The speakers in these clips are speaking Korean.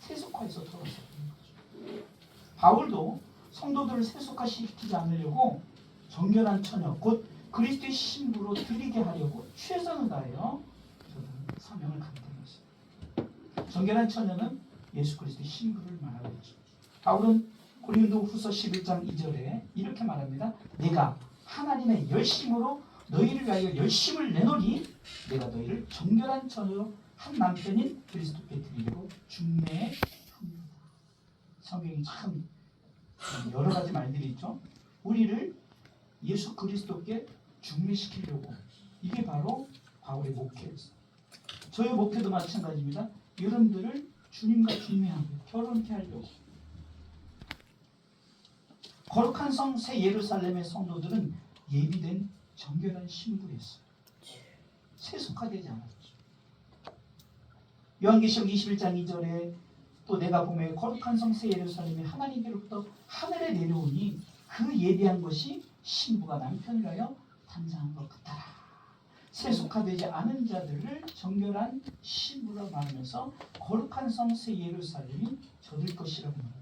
세속화해서 돌아섰던 거죠. 바울도 성도들을 세속화시키지 않으려고 정결한 처녀 곧 그리스도의 신부로 드리게 하려고 최선을 다하여 저는 사명을 감당했습니다 정결한 처녀는 예수 그리스도의 신부를 말하고 있죠. 바울은 고린도 후서 11장 2절에 이렇게 말합니다. 내가 하나님의 열심으로 너희를 위하여 열심을 내노니 내가 너희를 정결한 처녀로 한 남편인 그리스도께 드리려고 중매합니다. 성경이 참 여러 가지 말들이 있죠. 우리를 예수 그리스도께 중매시키려고, 이게 바로 바울의 목회였어요. 저의 목회도 마찬가지입니다. 여러분들을 주님과 중매하고 결혼케 하려고. 거룩한 성 새 예루살렘의 성도들은 예비된 정결한 신부였어요. 세속화되지 않았죠. 요한계시록 21장 2절에 또 내가 보매 거룩한 성 새 예루살렘이 하나님께로부터 하늘에 내려오니 그 예비한 것이 신부가 남편을 위하여 탄생한 것 같더라. 세속화되지 않은 자들을 정결한 신부라 말하면서 거룩한 성 새 예루살렘이 저들 것이라고 말합니다.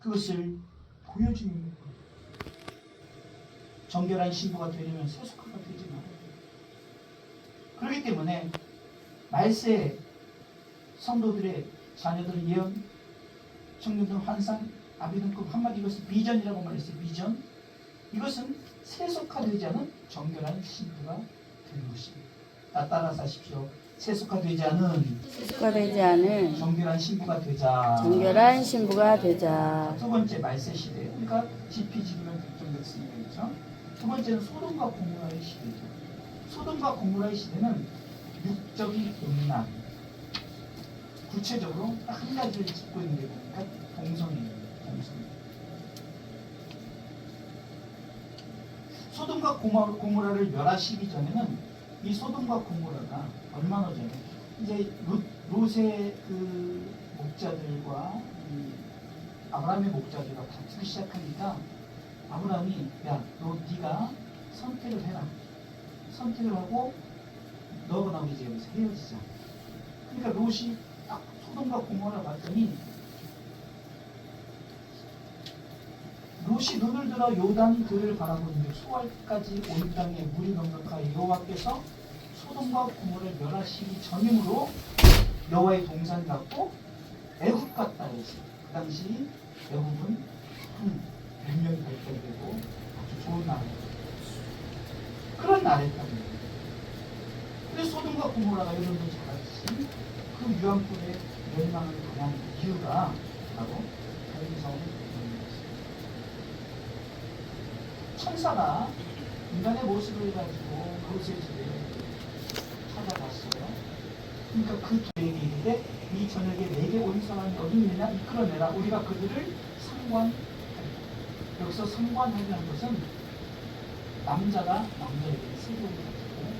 그것을 보여주는 거예요. 정결한 신부가 되려면 세속화가 되지 말아요. 그렇기 때문에 말세 성도들의 자녀들은 예언, 청년들은 환상, 아비는 꿈, 한마디 이것은 비전이라고 말했어요. 비전. 이것은 세속화되지 않은 정결한 신부가 되는 것입니다. 따라서 하십시오. 세속화되지 않은 정결한 신부가 되자. 정결한 신부가 되자. 두 번째 말세 시대. 그러니까 지피지기면 결정됐으니까. 두 번째는 소돔과 고모라의 시대죠. 소돔과 고모라의 시대는 육적인 음란. 구체적으로 딱 한 가지를 짚고 있는 게 보니까 동성이에요. 동성. 소돔과 고모라를 멸하시기 전에는 이 소돔과 고모라가 얼마나 전에 이제 롯의 그 목자들과 아브라함의 목자들과 다투기 시작하니까 아브라함이 야, 너 네가 선택을 해라. 선택을 하고 너하고 나하고 이제 여기서 헤어지자. 그러니까 롯이 딱 소돔과 고모라 봤더니 롯이 눈을 들어 요단 들을 바라보는데 수월까지 온 땅에 물이 넉넉하여 여호와께서 소돔과 고모라를 멸하시기 전이므로 여호와의 동산 같고 애굽 같다 했어요. 그 당시 애굽은 한 100명이 발달되고 아주 좋은 나라예요. 그런 나라였답니다. 그래서 소돔과 고모라가 여러분들 잘 아시지 그 유황불에 멸망을 당한 이유가 바로 동성애였습니다. 천사가 인간의 모습을 가지고 롯의 집에 찾아갔어요. 그러니까 그 둘에게 이르되 이 저녁에 내게 온 사람이 어디 있느냐 이끌어내라. 우리가 그들을 상관하리라. 여기서 상관하리라는 것은 남자가 남자에게 세력을 가지고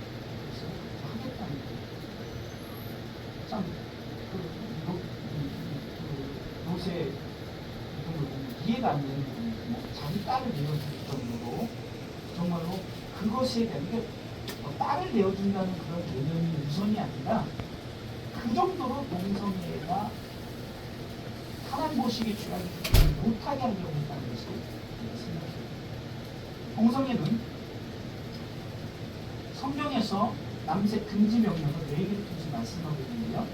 그래서 하겠다는 거예요. 참 롯의 이름을 보면 이해가 안 되는 부분이 자기 딸을 내어줄 정도로 정말로 그것에 대한 게 딸을 내어준다는 그런 개념이 우선이 아니라 그 정도로 동성애가 하나님 보시기에 취하지 못하게 하려고 했다는 것을 생각해요. 동성애는 성경에서 남색 금지 명령을 레위기를 통해서 말씀하고 있는데요.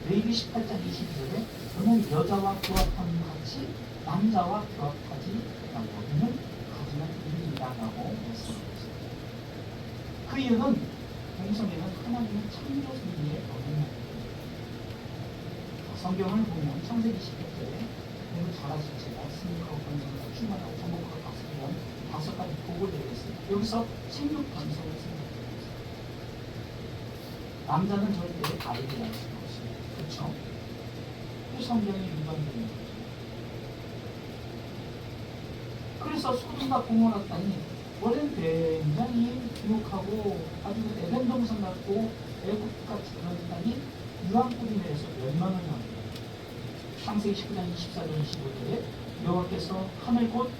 레위기 18장 22절에 너는 여자와 교합하는 같이 남자와 교합하지 말고 너는 가지는 일이라고 말씀하고 있습니다. 그 이유는 동성애는 하나님의 창조 섭리에 어긋납니다. 성경을 보면 창세기 10절에 너무 잘하신 제가 승리하고 번성하고 충만하고 정복하고 다스리는 5가지 복을 내렸어요. 여기서 생육 번성을 생각합니다. 남자는 절대 아이를 낳을 수가 없어요. 그렇죠? 그 성경이 일반적인 거죠. 그래서 소돔과 고모라 땅이 원래는 굉장히 비옥하고 아주 에덴 동산 같고 애국같이 그런 땅이 유황불이 내려서 멸망을 합니다. 창세기 19장 24절 25절에 여호와께서 하늘 곧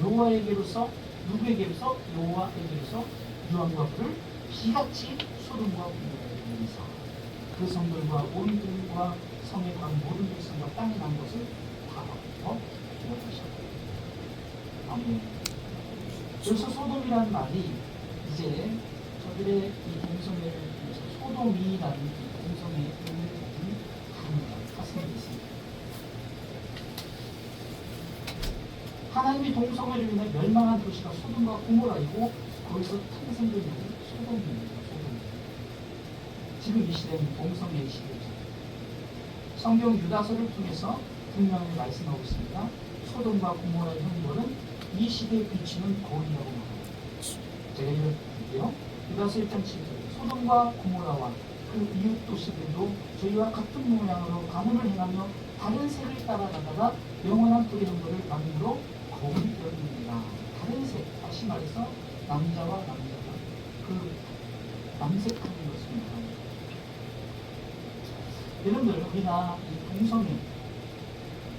노아에게로서 누구에게로서 여호와에게로서 유황과 불을 비같이 소돔과 고모라에 내리사 그 성들과 온 들과 성에 간 모든 백성과 땅에 난 것을 다 엎어 기억하셨고. 아멘. 그래서 소돔이라는 말이 이제 저들의 이 동성애를 통해서 소돔이라는 이 동성애의 의미를 가진 단어가 파생이 됐습니다. 하나님이 동성애를 인해 멸망한 도시가 소돔과 고모라이고 거기서 탄생된 이름이 소돔입니다. 소돔. 지금 이 시대는 동성애의 시대죠. 성경 유다서를 통해서 분명히 말씀하고 있습니다. 소돔과 고모라의 형벌은 이 시대에 비치는 거울이라고 말합니다. 제가 읽어드릴게요. 유다서 1장 7절. 소돔과 고모라와 그 이웃 도시들도 저희와 같은 모양으로 가문을 행하며 다른 색을 따라가다가 영원한 불의 형벌을 받음으로 거울이 되었느니라. 다른 색, 다시 말해서 남자와 남자가 그 남색하는 것을 말합니다. 여러분들, 우리가 이 동성애,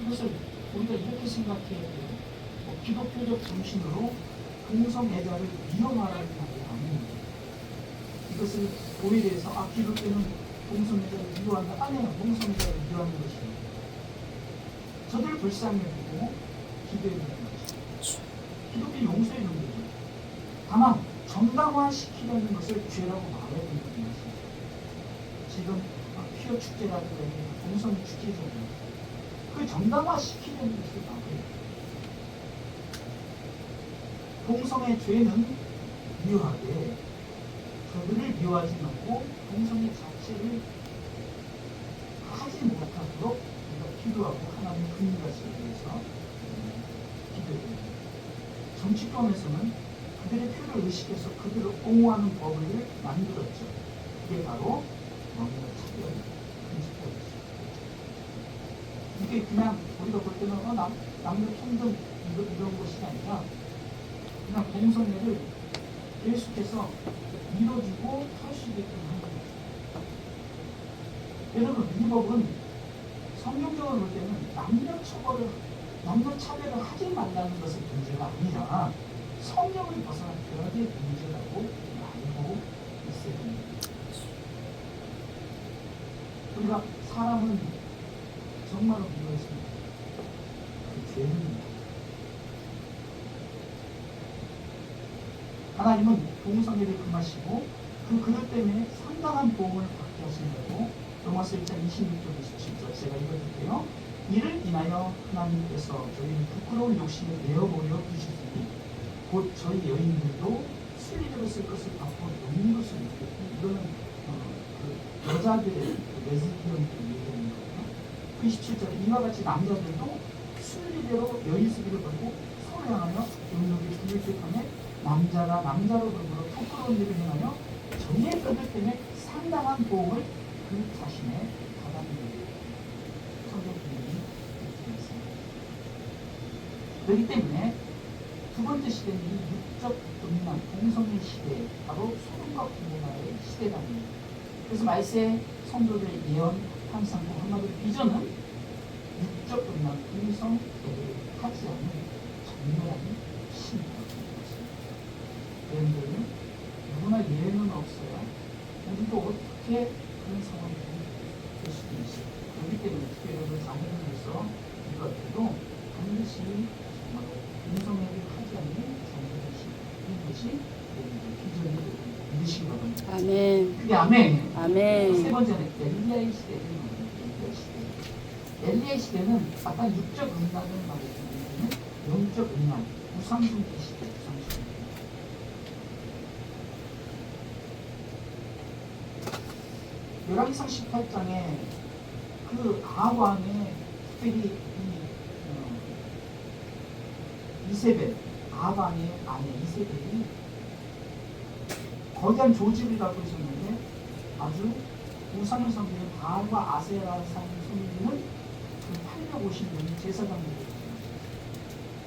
이것을 우리가 이렇게 생각해야 돼요. 기독교적 정신으로 동성애자를 미워하라는 말이 아닙니다. 이것을 오해해서 기독교는 동성애자를 미워한다. 아니에요. 동성애자를 미워하는 것입니다. 저들 불쌍해보고 기도해주는 거죠. 기독교 용서해 주는 거죠. 다만 정당화시키려는 것을 죄라고 말해야 된다는 것이죠. 지금 퀴어 축제라든가 동성애 축제잖아요. 그 정당화시키려는 것을 막아요. 동성애 죄는 미워하되 저들을 미워하지 말고 동성애 자체를 하지 못하도록 우리가 기도하고 하나님의 긍휼하시기 위해서 기도해요. 정치권에서는 그들의 표를 의식해서 그들을 옹호하는 법을 만들었죠. 그게 바로 남녀 차별 금지법이죠. 이게 그냥 우리가 볼 때는 남녀 평등 이런 것이 아니라 그냥 동성애를 계속해서 밀어주고 할 수 있게끔 하는 거죠. 여러분, 이 법은 성경적으로 볼 때는 남녀 차별을 하지 말라는 것의 문제가 아니라 성경을 벗어난 별의 문제라고 알고 있어야 됩니다. 우리가 사람은 정말로 미워했습니다. 그 죄는 하나님은 동성애를 금하시고 그 그릇 때문에 상당한 보험을 받게 하신다고 로마서 1장 26절 27절 제가 읽어드릴게요. 이를 인하여 하나님께서 저희를 부끄러운 욕심에 내어버려 주셨으니 곧 저희 여인들도 순리대로 쓸 것을 받고 노는 것을 느꼈고 이거는 그 여자들의 레즈비언들 얘기하는 거예요. 27절에 이와 같이 남자들도 순리대로 여인 쓰기를 걸고 서로 향하며 능력이 불일듯하며 남자가 남자로 더불어 부끄러운 일을 행하며 정의 그들 때문에 상당한 보험을 그 자신의 받아들이는 성경님이 말씀하셨습니다. 그렇기 때문에 두 번째 시대는 이 육적 음란 동성애 시대, 바로 소돔과 고모라의 시대라는 거예요. 그래서 말세 성도들의 예언, 환상과 한마디로 비전은 육적 음란 동성애를 하지 않는 정밀한 신이라고 여러분들은 누구나 예외는 없어요. 우리도 어떻게 그런 상황이 될 수도 있어요. 그렇기 때문에 특별히 자녀를 위해서 이것들도 반드시 정말 동성애를 하지 않는 자녀를 시키는 것이 여러분들 비전이 믿으시기 바랍니다. 아멘. 그게 아멘. 아멘. 세 번째는 엘리야의 시대를 말합니다. 엘리야의 시대. 엘리야의 시대는 아까 육적 음란을 말했던 영적 음란, 우상숭배 시대, 우상숭배. 열왕기상 18장에 그 아합왕의 특별히 이세벨, 아합왕의 아내 이세벨이 거대한 조직을 갖고 있었는데 아주 우상을 섬기는 바알과 아세라를 섬기는 그 850명의 제사장들이 있었어요.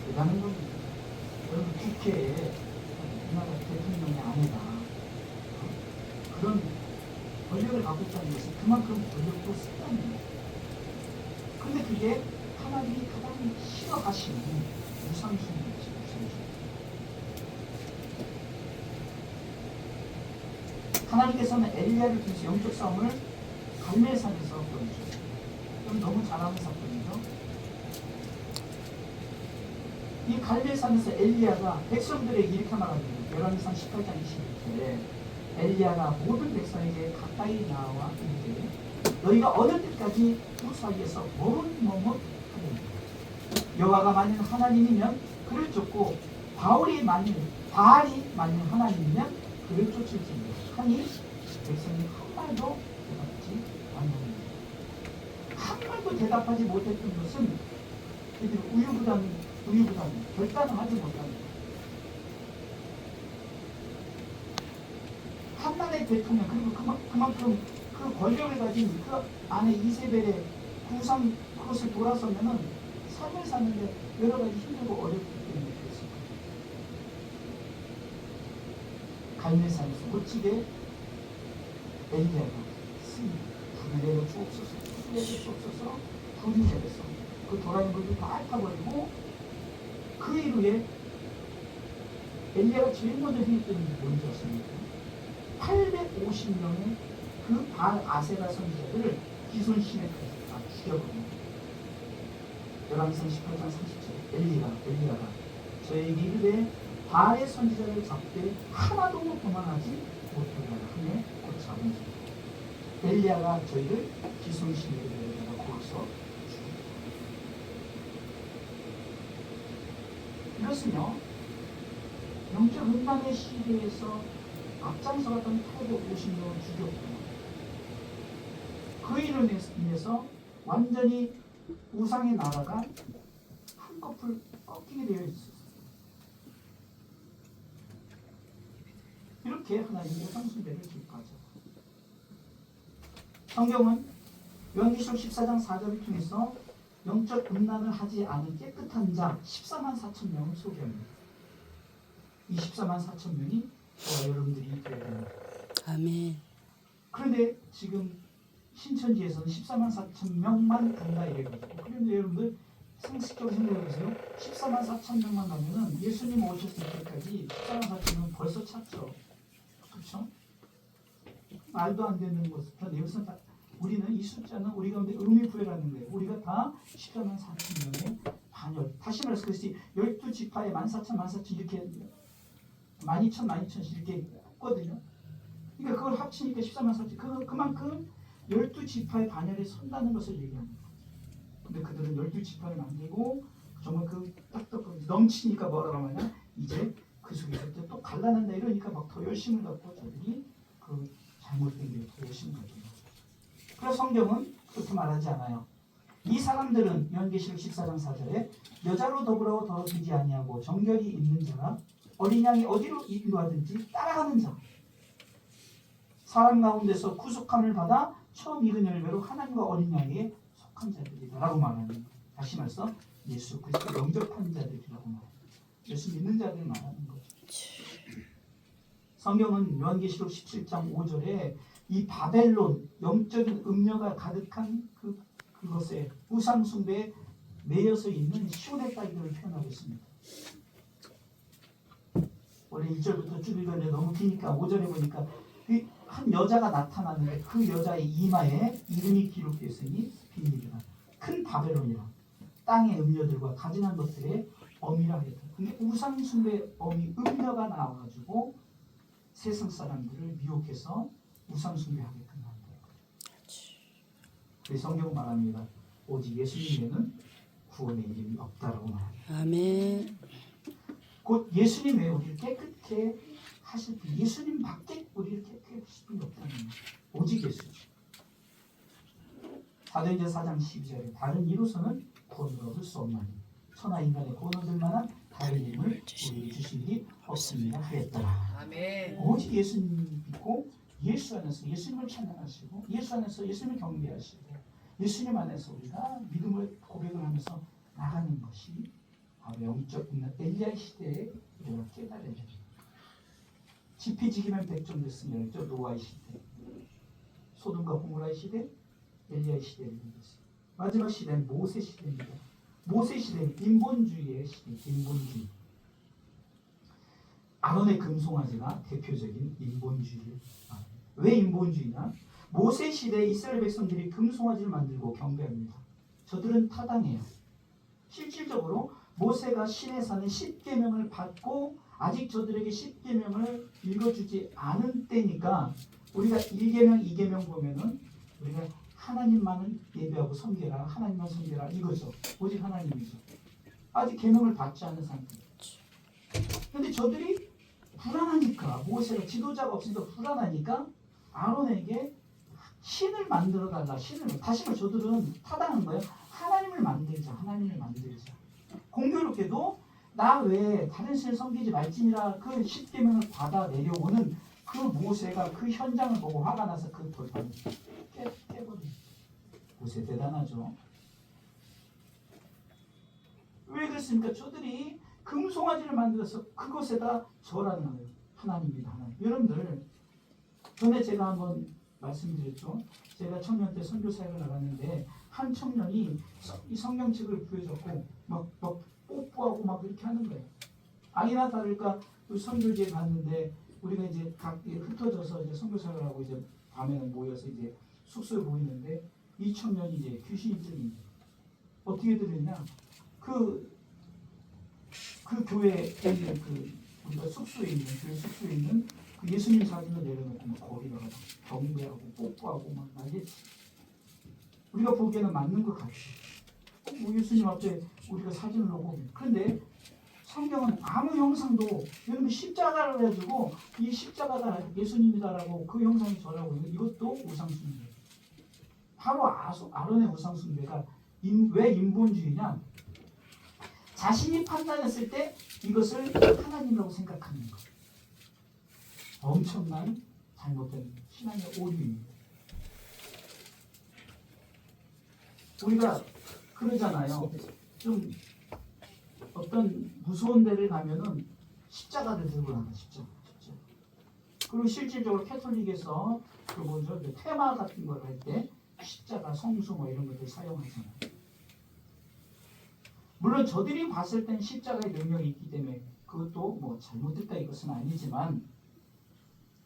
대단한 겁니다. 여러분 국회에 우리나라 대통령의 아내가 그런 권력을 갖고 있다는 것은 그만큼 권력도 쓰다는 거예요. 근데 그게 하나님이 가장 싫어하시는 우상숭배죠. 하나님께서는 엘리야를 통해서 영적 싸움을 갈멜산에서 보여주셨어요. 사건 너무 잘 아는 사건이죠. 이 갈멜산에서 엘리야가 백성들에게 이렇게 말합니다. 열왕기상 18장 21절에 엘리야가 모든 백성에게 가까이 나와 이르되 너희가 어느 때까지 두 사이에서 머뭇머뭇하느냐. 여호와가 만일 하나님이면 그를 쫓고 바알이 만일 하나님이면 그를 쫓을지니 하니 백성이 한 말도 대답하지 않는다. 한 말도 대답하지 못했던 것은 이들이 우유부단 결단을 하지 못한다. 한나라의 대통령 그리고 그만큼 그 권력을 가진 그 안에 이세벨의 구상 그것을 돌아서면은 삶을 사는데 여러 가지 힘들고 어렵기 때문에 그랬을 거예요. 갈멜산에서 멋지게 엘리야가 씁니다. 불을 내려 주옵소서, 불을 내려 주옵소서, 불이 내려서 그 도라는 물도 다 핥아버리고 그 이후에 엘리야가 제일 먼저 행했던 일이 뭔지 아십니까? 850명의 그 바알 아세라 선지자들을 기손시내까지 다 죽여버립니다. 열왕기상 18장 30절 엘리야가 저에게 이르되 바알의 선지자를 잡되 하나도 도망하지 못하게 하며 곧 잡은 자. 엘리야가 저희를 기손시내에 데려다가 거기서 죽입니다. 이것은요 영적 음란의 시대에서 앞장서갔던 850명을 죽였고 그 일로 인해서 완전히 우상의 나라가 한꺼풀 꺾이게 되어 있었어요. 이렇게 하나님의 상수배를 기뻐하죠. 성경은 요한계시록 14장 4절을 통해서 영적 음란을 하지 않은 깨끗한 자 14만 4천 명을 소개합니다. 이 14만 4천 명이 저와 여러분들이 되어야 됩니다. 아멘. 그런데 지금 신천지에서는 14만 4천 명만 된다 이래요. 그런데 여러분들 상식적으로 생각해 보세요. 14만 4천 명만 가면은 예수님 오셨을 때까지 14만 4천 명은 벌써 찼죠. 그렇죠? 말도 안 되는 것부터 여기서 우리는 이 숫자는 우리 가운데 의미 부여라는 거예요. 우리가 다 14만 4천 명의 반열. 다시 말해서 그것이 12지파에 14,000 이렇게 12,000씩 이렇게 했거든요. 그러니까 그걸 합치니까 14만 4천. 그만큼 12지파의 반열에 선다는 것을 얘기합니다. 근데 그들은 12지파를 만들고 정말 그 딱딱하게 넘치니까 뭐라고 하냐? 이제 그 속에서 또 갈라낸다 이러니까 막 더 열심을 갖고 저들이 그 잘못된 게 더 열심을 갖고. 그래서 성경은 그렇게 말하지 않아요. 이 사람들은 요한계시록 14장 4절에 여자로 더불어 더럽히지 아니하고 정결이 있는 자라 어린 양이 어디로 인도하든지 따라가는 자 사람 가운데서 구속함을 받아 처음 익은 열매로 하나님과 어린 양에게 속한 자들이라고 말하는 거예요. 다시 말해서 예수 그리스도 영접한 자들이라고 말해요. 예수 믿는 자들 말하는 거죠. 성경은 요한계시록 17장 5절에 이 바벨론 영적인 음녀가 가득한 그것에 우상 숭배에 매여서 있는 시온의 딸들을 표현하고 있습니다. 원래 1절부터 쭉 읽었는데 너무 기니까 5절에 보니까 한 여자가 나타났는데 그 여자의 이마에 이름이 기록되어 있으니 비밀이라 큰 바벨론이라 땅의 음녀들과 가증한 것들의 어미라 했다. 근데 우상 숭배의 어미 음녀가 나와가지고 세상 사람들을 미혹해서 우상 숭배하게끔 한다. 그래서 성경은 말합니다. 오직 예수님에는 구원의 이름이 없다라고 말합니다. 아멘. 곧 예수님 외에 우리를 깨끗게 하실 분, 예수님 밖에 우리를 깨끗게 하실 분이 없다는 거예요. 오직 예수죠. 사도행전 4장 12절에 다른 이로서는 구원을 얻을 수 없나니 천하 인간의 구원 얻을 만한 다른 이름을 우리에게 주신 일이 없습니다 하였더라. 아멘. 오직 예수님 믿고 예수 안에서 예수님을 찬양하시고 예수 안에서 예수님을 경배하시고 예수님 안에서 우리가 믿음을 고백을 하면서 나가는 것이 바로 영적 엘리야 시대에 우리가 깨달아야 됩니다. 지피지기면 백종 됐으면 열죠. 노아의 시대, 소돔과 고모라의 시대, 엘리야의 시대를 얘기했어요. 마지막 시대는 모세 시대입니다. 모세 시대는 인본주의의 시대, 인본주의. 아론의 금송아지가 대표적인 인본주의를 말합니다. 왜 인본주의냐? 모세 시대 이스라엘 백성들이 금송아지를 만들고 경배합니다. 저들은 타당해요. 실질적으로 모세가 시내산에 10계명을 받고 아직 저들에게 10계명을 읽어주지 않은 때니까 우리가 1계명, 2계명 보면은 우리가 하나님만을 예배하고 섬겨라, 하나님만 섬겨라 이거죠. 오직 하나님이죠. 아직 계명을 받지 않은 상태. 근데 저들이 불안하니까, 모세가 지도자가 없으니까 불안하니까 아론에게 신을 만들어 달라. 다시 말해 저들은 타당한 거예요. 하나님을 만들자. 공교롭게도 나 외에 다른 신을 섬기지 말지니라 그 10계명을 받아 내려오는 그 모세가 그 현장을 보고 화가 나서 그 돌판을 깨버린. 모세 대단하죠. 왜 그랬습니까? 저들이 금송아지를 만들어서 그것에다 절하는 거예요. 하나님이다. 하나님. 여러분들 전에 제가 한번 말씀드렸죠. 제가 청년 때 선교 사역을 나갔는데 한 청년이 이 성경책을 구해줬고 막 뽀뽀하고 막 이렇게 하는 거예요. 아니나 다를까 선교지에 갔는데 우리가 이제 각 흩어져서 이제 선교 사역을 하고 이제 밤에는 모여서 이제 숙소에 모이는데 이 청년이 이제 귀신증이 어떻게 들으냐? 그 교회에 있는 우리가 숙소에 있는 그 예수님 사진을 내려놓고 막 거기다가 경배하고 뽀뽀하고 막 난리지. 우리가 보기에는 맞는 것 같아. 뭐 예수님 앞에 우리가 사진을 놓고 그런데 성경은 아무 형상도 여러분 십자가를 가지고 이 십자가가 예수님이다라고 그 형상이 전하고 있는 이것도 우상숭배. 바로 아론의 우상숭배가 왜 인본주의냐? 자신이 판단했을 때 이것을 하나님이라고 생각하는 것. 엄청난 잘못된 신앙의 오류입니다. 우리가 그러잖아요. 좀 어떤 무서운 데를 가면은 십자가를 들고 나가 십자가. 그리고 실질적으로 캐톨릭에서 그 뭐죠? 테마 같은 걸 할 때 십자가, 성수 뭐 이런 것들 사용하잖아요. 물론 저들이 봤을 땐 십자가의 능력이 있기 때문에 그것도 뭐 잘못됐다 이것은 아니지만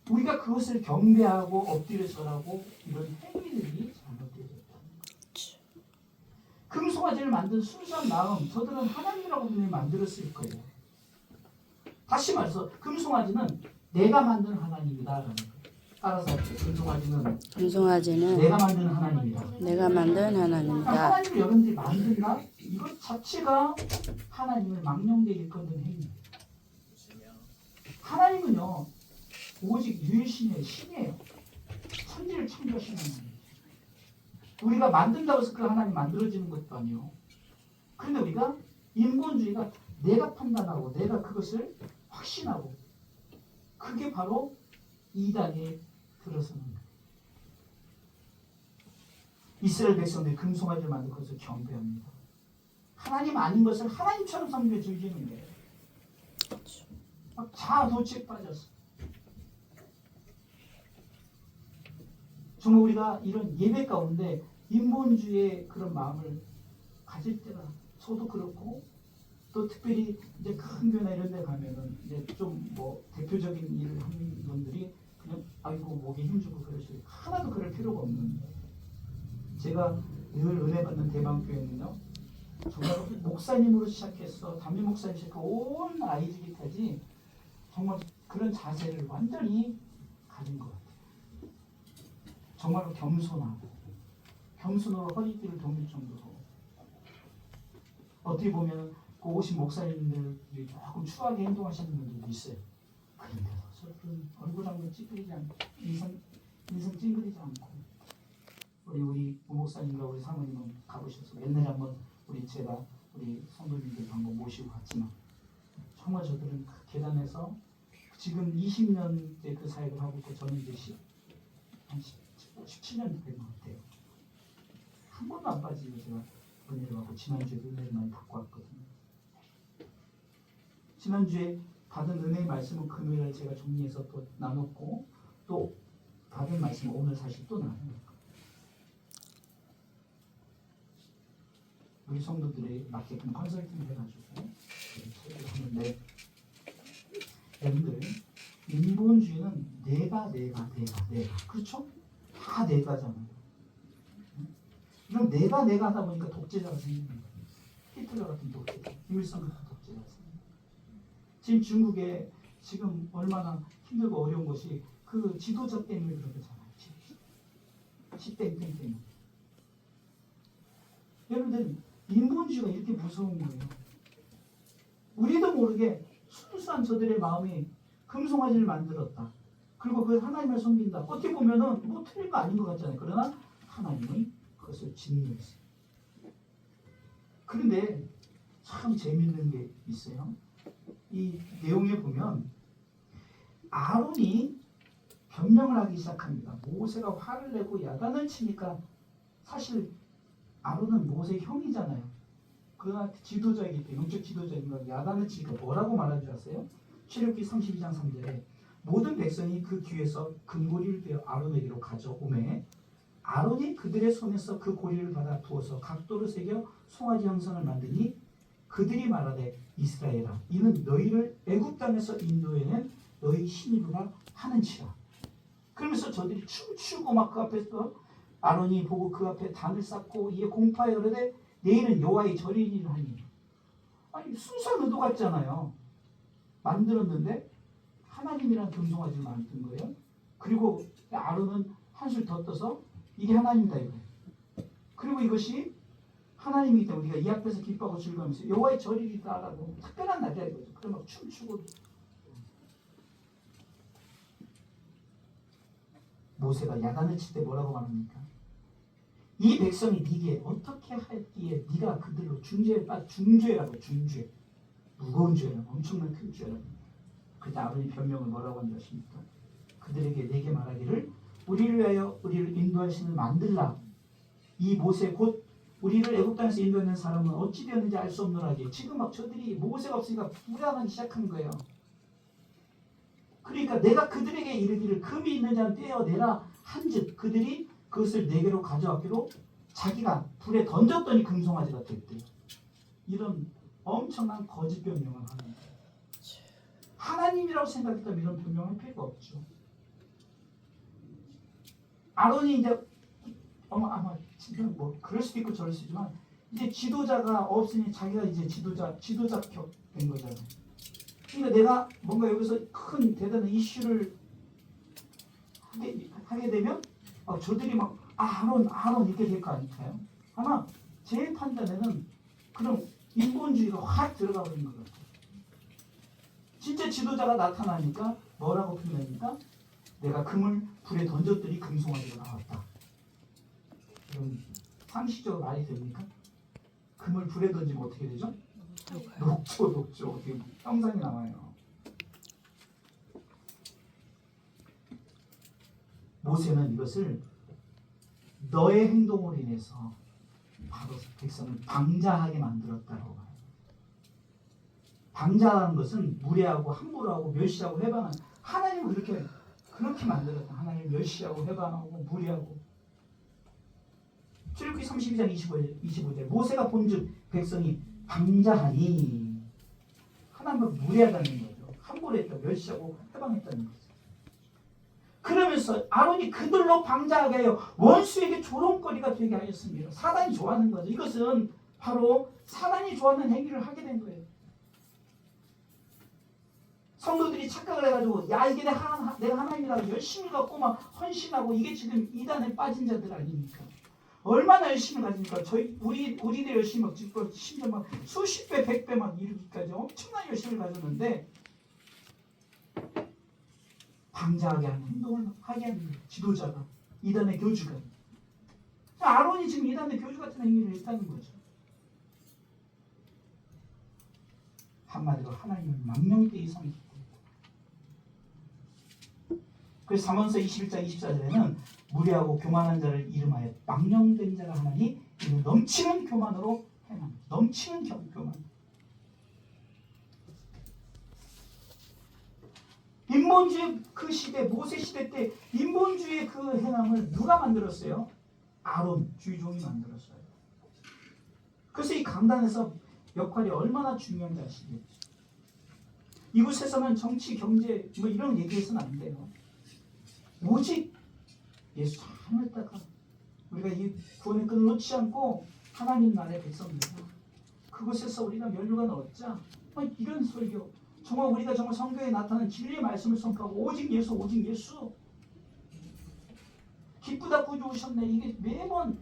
우리가 그것을 경배하고 엎드려 절하고 이런 행위들이 잘못되었다. 금송아지를 만든 순수한 마음, 저들은 하나님이라고 분명히 만들었을 거예요. 다시 말해서 금송아지는 내가 만든 하나님이다라는 거예요. 따라서 금송아지는 내가 만든 하나님이다. 내가 만든 하나님이다. 하나님을 여러분들이 만든다? 이것 자체가 하나님을 망령되게 일컫는 행위입니다. 하나님은요 오직 유일신의 신이에요. 천지를 창조하시는 하나님. 우리가 만든다고 해서 그 하나님 만들어지는 것도 아니에요. 그런데 우리가 인본주의가 내가 판단하고 내가 그것을 확신하고 그게 바로 이단에 들어서는 거예요. 이스라엘 백성들이 금송아지를 만들고 그것을 경배합니다. 하나님 아닌 것을 하나님처럼 섬겨 즐기는 거예요. 막 자아도취에 빠졌어. 정말 우리가 이런 예배 가운데 인본주의의 그런 마음을 가질 때가 저도 그렇고 또 특별히 이제 큰 교회나 이런 데 가면은 이제 좀 뭐 대표적인 일을 하는 분들이 그냥 아이고 목에 힘주고 그러시고 하나도 그럴 필요가 없는 거예요. 제가 늘 은혜 받는 대방교회는요 정말 목사님으로 시작해서 담임 목사님 시작해서 온 아이들까지 정말 그런 자세를 완전히 가진 것 같아요. 정말로 겸손으로 허리띠를 동일 정도로 어떻게 보면 그 오신 목사님들이 조금 추하게 행동하시는 분들도 있어요. 그런데도 저런 얼굴 한번 찌그리지 않고 인성 찡그리지 않고 우리 부목사님과 우리 사모님은 가보셔서 옛날에 한번 우리 성도님들 한번 모시고 갔지만 정말 저들은 그 계단에서 지금 20년째 그 사역을 하고 있고 저는 이제 한 17년 된 것 같아요. 한 번도 안 빠지고 제가 은혜를 받고 지난주에도 은혜를 많이 받고 왔거든요. 지난주에 받은 은혜의 말씀은 금요일에 제가 정리해서 또 나눴고 또 받은 말씀은 오늘 사실 또 나눠요. 우리 성도들이 맞게끔 컨설팅을 해가지고 하는데 여러분들 인본주의는 내가 그렇죠? 다 내가잖아요. 그럼 내가 하다 보니까 독재자가 생기는 거예요. 히틀러 같은 독재자, 김일성 같은 독재자가 생기는 거예요. 지금 중국에 지금 얼마나 힘들고 어려운 것이 그 지도자 때문에 그런 거잖아요. 시땡땡 때문에. 여러분들 인본주의가 이렇게 무서운 거예요. 우리도 모르게 순수한 저들의 마음이 금송아지를 만들었다. 그리고 그 하나님을 섬긴다. 어떻게 보면은 뭐 틀린 거 아닌 것 같잖아요. 그러나 하나님은 그것을 진노했어요. 그런데 참 재밌는 게 있어요. 이 내용에 보면 아론이 변명을 하기 시작합니다. 모세가 화를 내고 야단을 치니까 사실 아론은 모세의 형이잖아요. 그러나 지도자이기 때문에 영적 지도자인 거 야단을 치니까 뭐라고 말한 줄 아세요? 출애굽기 32장 3절에 모든 백성이 그 귀에서 금고리를 빼어 아론에게로 가져오매 아론이 그들의 손에서 그 고리를 받아 부어서 각도로 새겨 송아지 형상을 만드니 그들이 말하되 이스라엘아 이는 너희를 애굽 땅에서 인도해낸 너희 신이구나 하는지라. 그러면서 저들이 춤추고 막 그 앞에서 아론이 보고 그 앞에 단을 쌓고 이에 공파에 그러되 내일은 여호와의 절이니라 하니. 아니 순수한 의도 같잖아요. 만들었는데 하나님이란 금송아지를 만든 거예요. 그리고 아론은 한술 더 떠서 이게 하나님이다 이거예요. 그리고 이것이 하나님이기 때문에 우리가 이 앞에서 기뻐하고 즐거우면서 여호와의 절이다라고 특별한 날이야 이거죠. 그래 막 춤추고. 모세가 야단을 칠 때 뭐라고 말합니까? 이 백성이 네게 어떻게 할기에 네가 그들로 중죄라고 중죄. 무거운 죄라고 엄청난 큰 죄라고. 그때 아론이 변명을 뭐라고 한지 아십니까? 그들에게 내게 말하기를 우리를 위하여 우리를 인도할 신을 만들라. 이 모세 곧 우리를 애굽 땅에서 인도하는 사람은 어찌 되었는지 알 수 없노라기에 지금 막 저들이 모세가 없으니까 불안하기 시작한 거예요. 그러니까 내가 그들에게 이르기를 금이 있는 자는 떼어내라 한즉 그들이 그것을 내게로 가져왔기로 자기가 불에 던졌더니 금송아지가 됐대요. 이런 엄청난 거짓 변명을 하는 거예요. 하나님이라고 생각했다면 이런 변명할 필요가 없죠. 아론이 이제 아마 지금 뭐 그럴 수도 있고 저럴 수도 있지만 이제 지도자가 없으니 자기가 이제 지도자격 된 거잖아요. 그러니까 내가 뭔가 여기서 큰 대단한 이슈를 하게 되면 저들이 막 아론 이렇게 될 거 아닐까요? 아마 제 판단에는 그런 인본주의가 확 들어가 버린 것 같아요. 진짜 지도자가 나타나니까 뭐라고 표현합니까? 내가 금을 불에 던졌더니 금송아지가 나왔다. 그럼 상식적으로 말이 됩니까? 금을 불에 던지면 어떻게 되죠? 녹죠. 어떻게 형상이 나와요. 모세는 이것을 너의 행동으로 인해서 바로 백성을 방자하게 만들었다고 봐요. 방자하는 것은 무례하고 함부로 하고 멸시하고 회방하는 하나님은 그렇게 만들었다. 하나님 멸시하고 회방하고 무례하고. 출애굽기 32장 25절 모세가 본즉 백성이 방자하니 하나님은 무례하다는 거죠. 함부로 했다. 멸시하고 회방했다는 거죠. 그러면서 아론이 그들로 방자하게 하여 원수에게 조롱거리가 되게 하였습니다. 사단이 좋아하는 거죠. 이것은 바로 사단이 좋아하는 행위를 하게 된 거예요. 성도들이 착각을 해가지고 야 이게 내가 하나님이라고 열심히 갖고 막 헌신하고 이게 지금 이단에 빠진 자들 아닙니까? 얼마나 열심히 가지니까 우리들 열심히 막 짓고 심지어 막 수십 배, 100배 막 이루기까지 엄청난 열심을 가졌는데 방자하게 하는 행동을 하게 하는 지도자가 이단의 교주가 아론이 지금 이단의 교주 같은 행위를 했다는 거죠. 한마디로 하나님을 망령되이 섬기고 그래서 잠언서 21장 24절에는 무례하고 교만한 자를 이름하여 망령된 자가 하나니 이는 넘치는 교만으로 행함. 넘치는 교만. 인본주의 그 시대 모세 시대 때 인본주의의 그 행함을 누가 만들었어요? 아론 주의종이 만들었어요. 그래서 이 강단에서 역할이 얼마나 중요한지 아시겠죠? 이곳에서는 정치, 경제 뭐 이런 얘기해서는 안 돼요. 오직 예수 잘 믿다가 우리가 이 구원의 끈을 놓지 않고 하나님 나라의 백성입니다. 그곳에서 우리가 면류관 얻자. 이런 설교. 정말 우리가 정말 성경에 나타난 진리의 말씀을 선포하고 오직 예수 오직 예수. 기쁘다 구주 오셨네. 이게 매번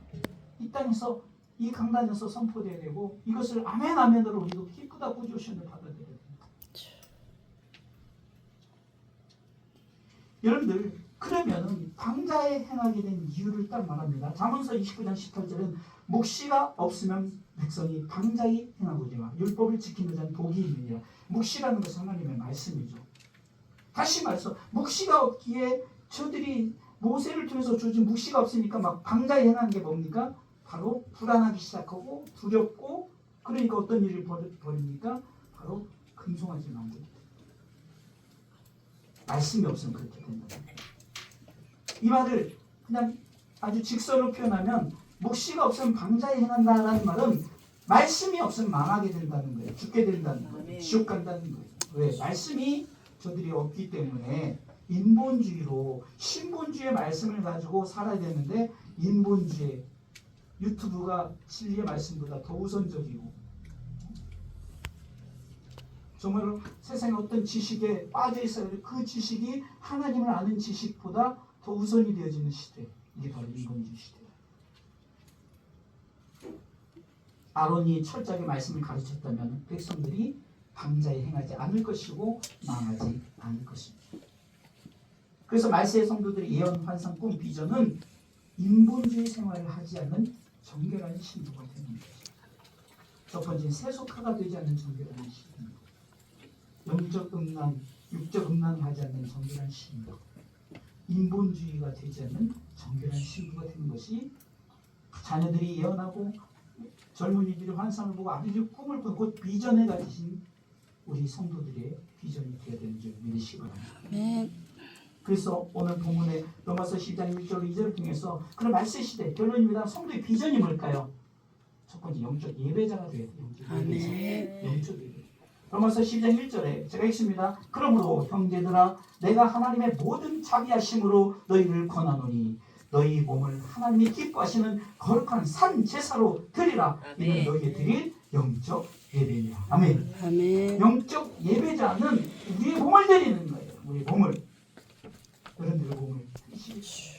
이 땅에서 이 강단에서 선포되어야 되고 이것을 아멘 아멘으로 우리도 기쁘다 구주 오셨네 받아들여야 됩니다. 여러분들 그러면 방자에 행하게 된 이유를 딱 말합니다. 잠언서 29장 18절은 묵시가 없으면 백성이 방자히 행하고니와 율법을 지키는 자는 복이 있느니라. 묵시라는 것은 하나님의 말씀이죠. 다시 말해서 묵시가 없기에 저들이 모세를 통해서 주어진 묵시가 없으니까 막 방자히 행하는 게 뭡니까? 바로 불안하기 시작하고 두렵고 그러니까 어떤 일을 벌입니까? 바로 금송아지 만듭니다. 말씀이 없으면 그렇게 된다. 이 말을 그냥 아주 직설로 표현하면 묵시가 없으면 방자에 행한다라는 말은 말씀이 없으면 망하게 된다는 거예요. 죽게 된다는 거예요. 지옥 간다는 거예요. 왜? 말씀이 저들이 없기 때문에 인본주의로 신본주의의 말씀을 가지고 살아야 되는데 인본주의 유튜브가 진리의 말씀보다 더 우선적이고 정말로 세상의 어떤 지식에 빠져 있어야 돼. 그 지식이 하나님을 아는 지식보다 더 우선이 되어지는 시대. 이게 바로 인본주의 시대예요. 아론이 철저하게 말씀을 가르쳤다면 백성들이 방자에 행하지 않을 것이고 망하지 않을 것입니다. 그래서 말세의 성도들의 예언, 환상, 꿈, 비전은 인본주의 생활을 하지 않는 정결한 신도가 되는 것입니다. 첫 번째는 세속화가 되지 않는 정결한 신도. 영적 음란, 육적 음란을 하지 않는 정결한 신도. 인본주의가 되지 않는 정결한 신도가 되는 것이 자녀들이 예언하고 젊은이들이 환상을 보고 아버지의 꿈을 꾸고 곧 비전에 가지신 우리 성도들의 비전이 되어야 되는 줄 믿으시기 바랍니다. 그래서 오늘 본문의 로마서 12장 1절 2절을 통해서 그런 말세 시대 결론입니다. 성도의 비전이 뭘까요? 첫 번째 영적 예배자가 되어야 돼요. 영적 예배자. 로마서 12장 1절에 제가 읽습니다. 그러므로 형제들아 내가 하나님의 모든 자비하심으로 너희를 권하노니 너희 몸을 하나님이 기뻐하시는 거룩한 산 제사로 드리라. 이는 너희의 드릴 영적 예배니라. 아멘. 아멘. 영적 예배자는 우리의 몸을 드리는 거예요. 우리의 몸을. 여러분들의 몸을 드리시겠죠.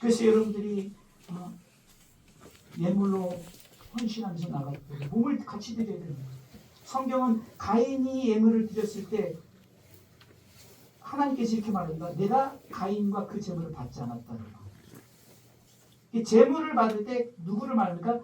그래서 여러분들이 예물로 헌신하면서 나갈 때 몸을 같이 드려야 되는 거예요. 성경은 가인이 예물을 드렸을 때 하나님께서 이렇게 말합니다. 내가 가인과 그 제물을 받지 않았다는 이 제물을 받을 때 누구를 말합니까?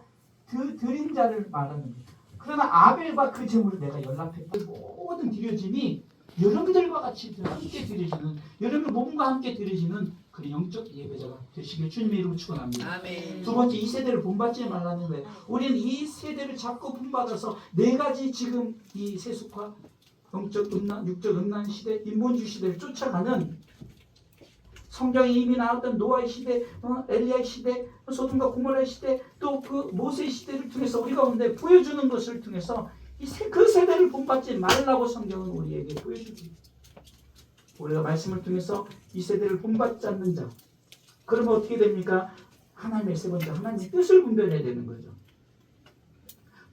드린 자를 말하는 거예요. 그러나 아벨과 그 제물을 내가 연락했던 모든 드려짐이 여러분들과 같이 함께 드려지는 여러분의 몸과 함께 드려지는 그 영적 예배자가 되시길 주님의 이름으로 축원합니다. 아멘. 두 번째 이 세대를 본받지 말라는 거예요. 우리는 이 세대를 자꾸 본받아서 네 가지 지금 이 세속화, 영적 음란, 육적 음란 시대, 인본주의 시대를 쫓아가는 성경에 이미 나왔던 노아의 시대, 엘리야의 시대, 소돔과 고모라의 시대, 또 그 모세의 시대를 통해서 우리 가운데 보여주는 것을 통해서 그 세대를 본받지 말라고 성경은 우리에게 보여주지. 우리가 말씀을 통해서 이 세대를 본받지 않는 자. 그러면 어떻게 됩니까? 하나님의 세 번째 하나님의 뜻을 분별해야 되는 거죠.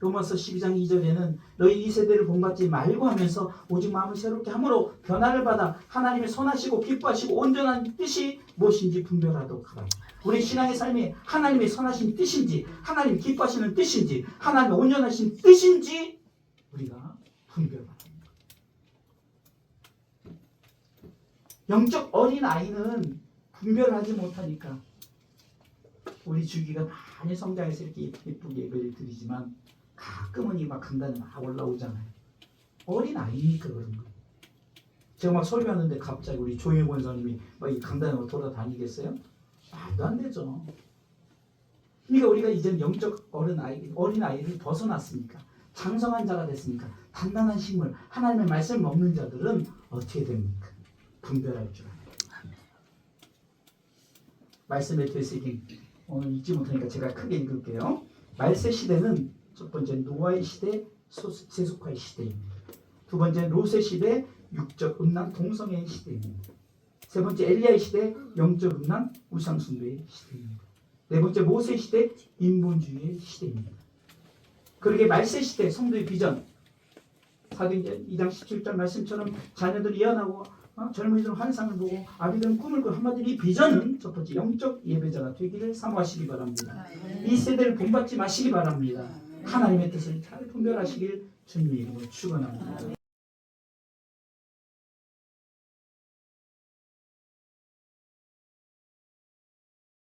로마서 12장 2절에는 너희 이 세대를 본받지 말고 하면서 오직 마음을 새롭게 함으로 변화를 받아 하나님의 선하시고 기뻐하시고 온전한 뜻이 무엇인지 분별하도록 하라. 우리 신앙의 삶이 하나님의 선하신 뜻인지 하나님 기뻐하시는 뜻인지 하나님의 온전하신 뜻인지 우리가 분별하라. 영적 어린아이는 분별하지 못하니까 우리 주기가 많이 성장해서 이렇게 예쁘게 예배를 드리지만 가끔은 이 막 강단에 막 올라오잖아요. 어린아이니까 그런 거예요. 제가 막 설교하는데 갑자기 우리 조혜 권사님이 막 이 강단으로 돌아다니겠어요? 말도 안 되죠. 그러니까 우리가 이제는 영적 어린아이를 벗어났으니까 장성한 자가 됐으니까 단단한 식물 하나님의 말씀을 먹는 자들은 어떻게 됩니까? 분별할 줄 알아요. 말씀의 되새김 오늘 읽지 못하니까 제가 크게 읽을게요. 말세 시대는 첫 번째 노아의 시대, 세속화의 시대입니다. 두 번째 롯의 시대, 육적 음란 동성애의 시대입니다. 세 번째 엘리야의 시대 영적 음란 우상숭배의 시대입니다. 네 번째 모세 시대 인본주의의 시대입니다. 그러게 말세 시대 성도의 비전 사도행전 2장 17절 말씀처럼 자녀들이 예언하고 젊은이들은 환상을 보고 아비들은 꿈을 꾸고 한마디로 이 비전은 첫 번째 영적 예배자가 되기를 사모하시기 바랍니다. 이 세대를 본받지 마시기 바랍니다. 하나님의 뜻을 잘 분별하시길 주님의 이름으로 축원합니다.